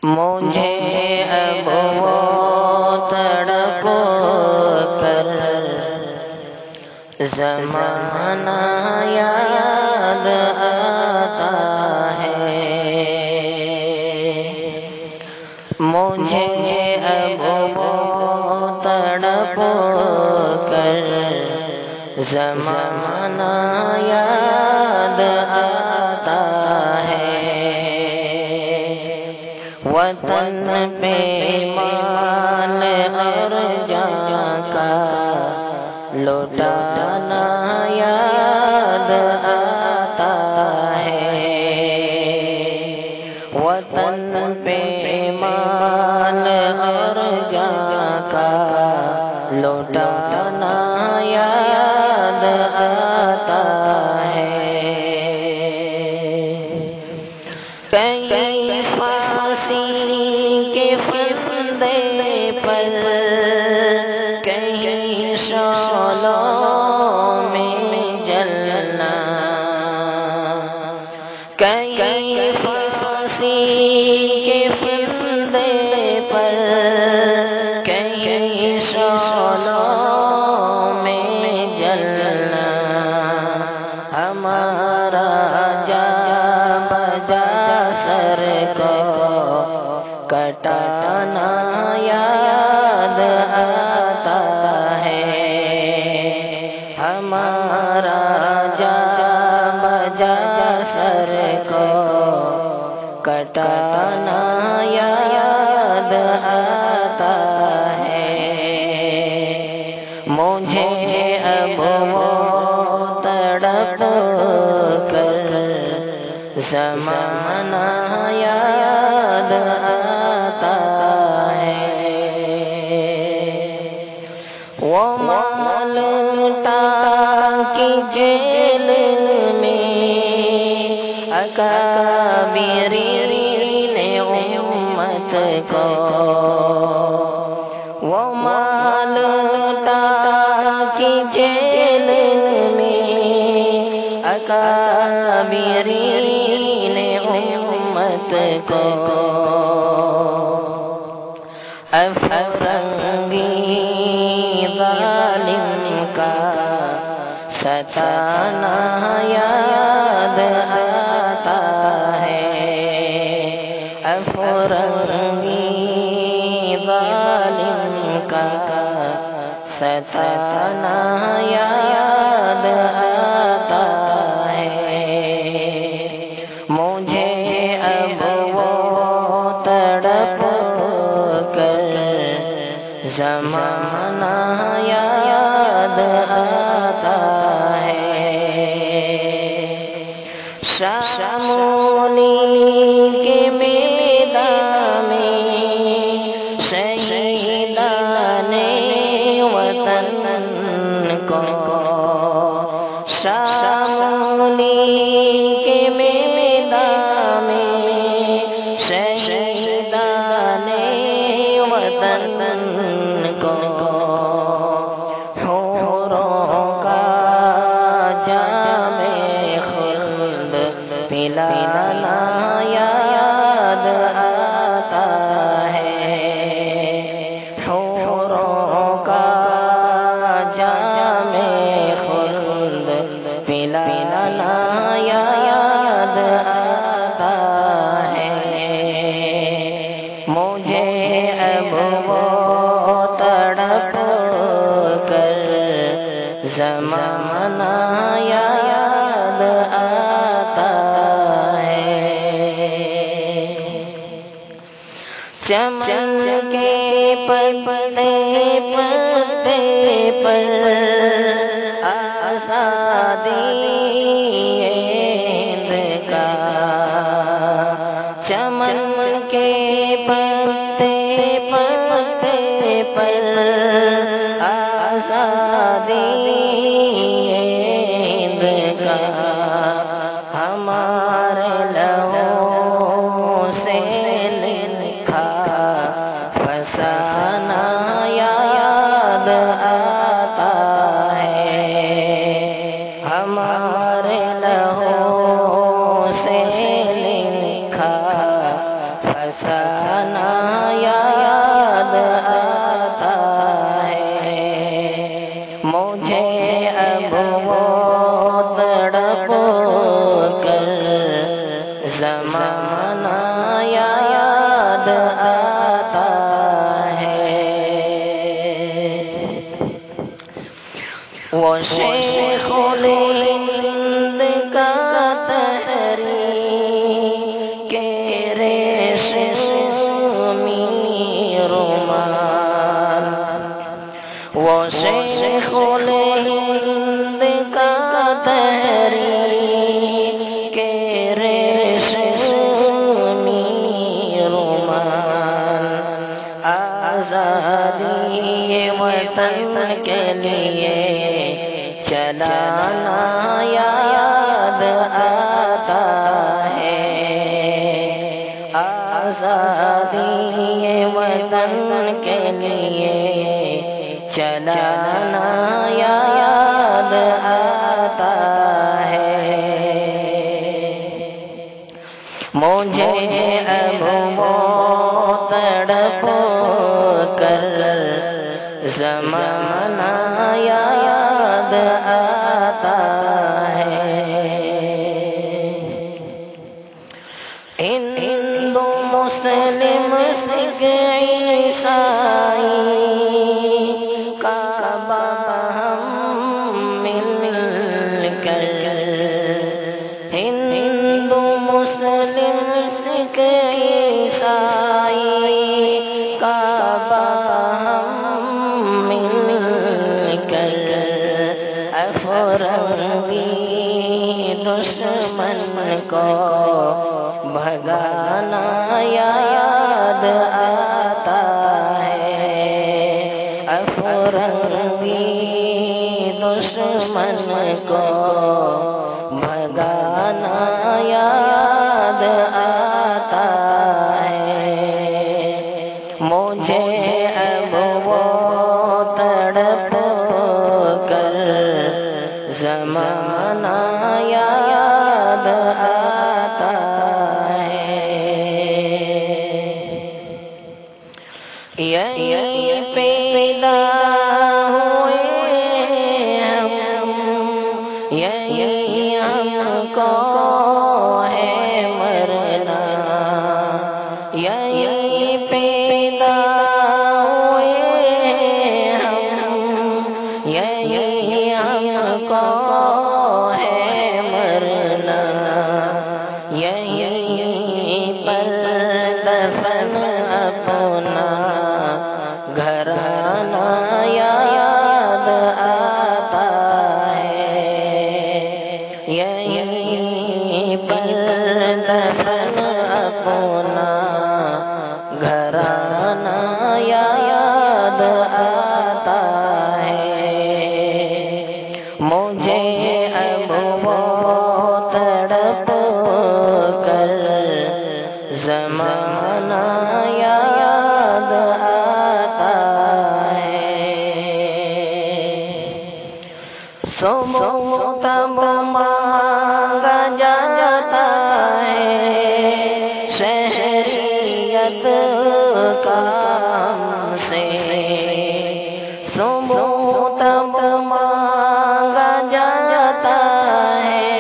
مجھے اب وہ تڑپ کر زمانہ یاد آتا ہے، مجھے اب وہ تڑپ کر زمانہ یاد آتا ہے، وطن پہ مال اور جان کا لوٹانا یاد آتا ہے، وطن پہ مال اور جان کا لوٹانا یاد آتا ہے، کہیں پھانسی کے پھندے پر، کہیں شعلوں میں جلنا، کہیں پھانسی کے پھندے پر، کہیں شعلوں میں جلنا، ہمارا جا بجا سر کو کٹانا یاد آتا ہے، ہمارا جا بجا سر کو کٹانا یاد آتا ہے، مجھے اب وہ تڑپ کر زمانہ یاد آتا ہے، وہ مالٹا کی جیل میں اکابرین امت کو، وہ مالٹا کی جیل میں اکابرین امت کو، افرنگی ظالم کا ستانا یاد آتا ہے، افرنگی ظالم کا ستانا یاد آتا ہے، مجھے اب وہ تڑپ کر زمانہ یاد آتا ہے، شامونی کے میدان میں شہیدان وطن کو، شامونی کے میدان میں شہیدان وطن کو، حوروں کا جام خلد پلانا یاد آتا ہے، حوروں کا جام خلد پلانا یاد آتا ہے، مجھے اب وہ تڑپ کر زمانہ یاد آتا ہے، چمن کے پتے پتے پر آزادی ہند کا، چمن کے پتے پتے پر آزادی ہند کا، ہمارے لہو سے لکھا فسانہ یاد آتا ہے، ہمارے لہو سے لکھا فسانہ یاد آتا ہے مجھے اب وہ تڑپ کر زمانہ یاد آتا ہے وہ شیخ الہند کا تحریک ریشمی رومال وہ شیخ الہند کا تحریک ریشمی رومال آزادی وطن کے لیے چلانا یاد آتا ہے آزادی وطن کے لیے چلانا یاد آتا ہے مجھے اب وہ تڑپ کر زمانہ یاد آتا ہے ہندو مسلم سکھ عیسائی کعبہ ہم مل کر ہندو مسلم سکھ عیسائی کعبہ ہم مل کر افرنگی دشمن کو بھگانا یاد آتا ہے افرنگی دشمن کو بھگانا یاد آتا ہے مجھے اب وہ تڑپ کر زمانہ یاد آتا ہے یہیں پیدا ہوئے ہم یہیں ہم کو ہے مرنا یہیں پیدا ہوئے ہم یہیں ہم کو ہے مرنا یہیں پر دفن اپنا گھرانہ یاد آتا ہے یہیں پر دفن اپنا گھرانہ یاد آتا ہے مجھے اب وہ تڑپ کر زمانہ یاد آتا ہے صبح تب مانگا جاتا ہے شہریت کام سے صبح تب مانگا جاتا ہے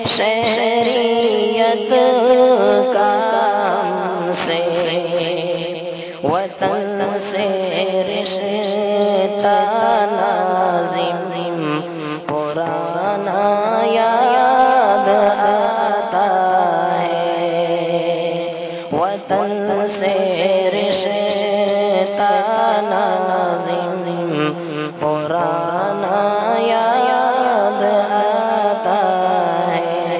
شہریت کام سے وطن سے رشتہ نازم پرانا یاد آتا ہے وطن سے رشتہ نازم پرانا یاد آتا ہے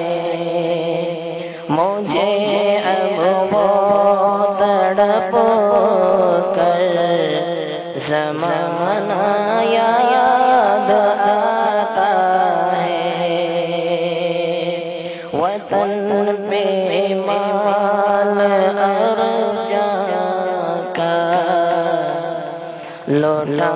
مجھے اب وہ تڑپ کر زمانہ یاد آتا ہے وطن پہ مال ارجاں کا لوٹا